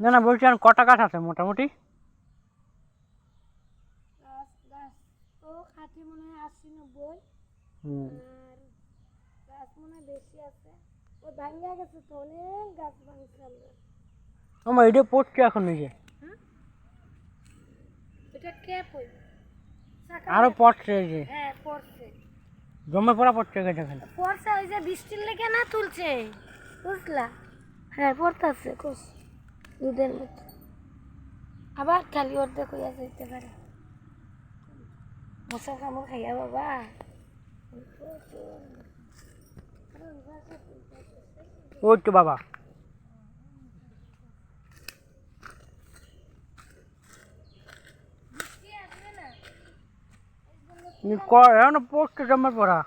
না না বলছি আর কটা গাছ আছে মোটামুটি? গাছ গাছ তো খাঁটি মনে হয় 80-90। হুম। আর গাছ মনে হয় বেশি আছে। ও ভাঙ্গা গেছে তো, অনেক গাছ ভাঙছে আমরা। আমার এটা পড়ছে এখন নিজে। হ্যাঁ, এটা কে পড়বে? আরো পড়ছে এই যে হ্যাঁ পড়ছে। জমে পড়া পড়ছে দেখেন। পড়ছে ওই যে বৃষ্টির লেগে না তুলছে, বুঝলা? হ্যাঁ পড়তেছে কোস দুধের মতো। আবার খালি অর্ধেক হইয়া যাইতে পারে। মশা কামড় খাইয়া বাবা। ওই তো বাবা এখন পড়ছে জমে পড়া।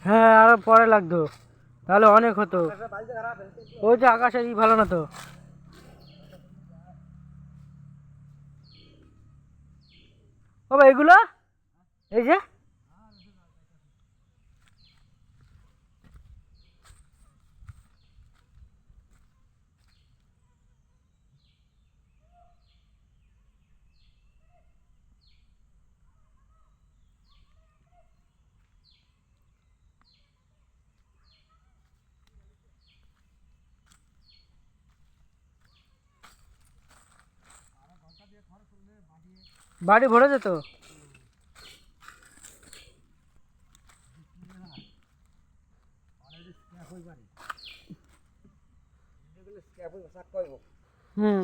হ্যাঁ আরো পরে লাগতো, তাহলে অনেক হতো। ওই যে আকাশে ই ভালো না তো। বাবা এগুলো এই যে বাড়ি ভরে যেত। হুম।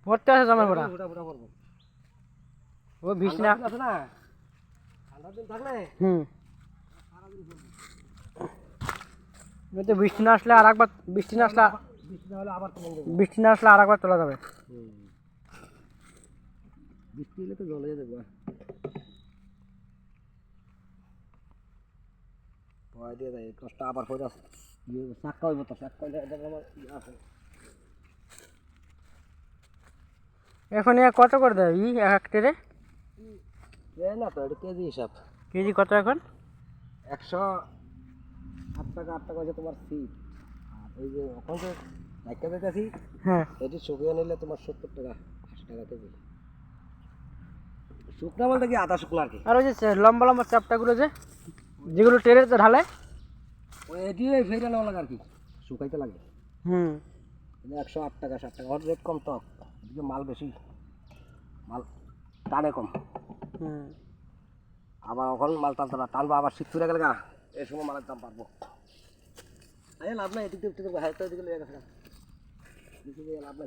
পড়তে আছে জমে পড়া। ও বিছনা আছে না, ঠান্ডা দিন থাকলে হুম ওই তো বৃষ্টি না আসলে আর একবার, বৃষ্টি না আসলে আর একবার তোলা যাবে। বৃষ্টি এলে তো জলে যাবে। ভয় দিয়ে দেয় কষ্ট আবার হয়ে যাচ্ছে। চাক্কা হইব তো, চাক্কা আছে। এখন কত করে দেয় ই এক ট্রে? না তো এটা কেজি হিসাব। কেজি কত এখন? 108 টাকা 8 টাকা হচ্ছে তোমার ফিট। আর ওই যে এখন যে একটা দেখেছি, হ্যাঁ এটি শুকিয়ে নিলে তোমার 70 টাকা 80 টাকা কেজি। শুকনা বলতে কি আদা শুকনা আর কি। আর ওই যে লম্বা লম্বা চাপটাগুলো যেগুলো ট্রেতে ঢালে, ওই এটি ফেরা নেওয়া লাগে আর কি, শুকাইতে লাগে। হুম। 108 টাকা 60 টাকা, ওর রেট কম তো, এদিকে মাল বেশি, মাল টানে কম। হুম। আবার ওখানে মাল টানতে না, টানবো আবার শীত চলে গেলে এই সময় মালের দাম পারবো। লাভ নাই, এদিকে এদিকে লাভ নাই।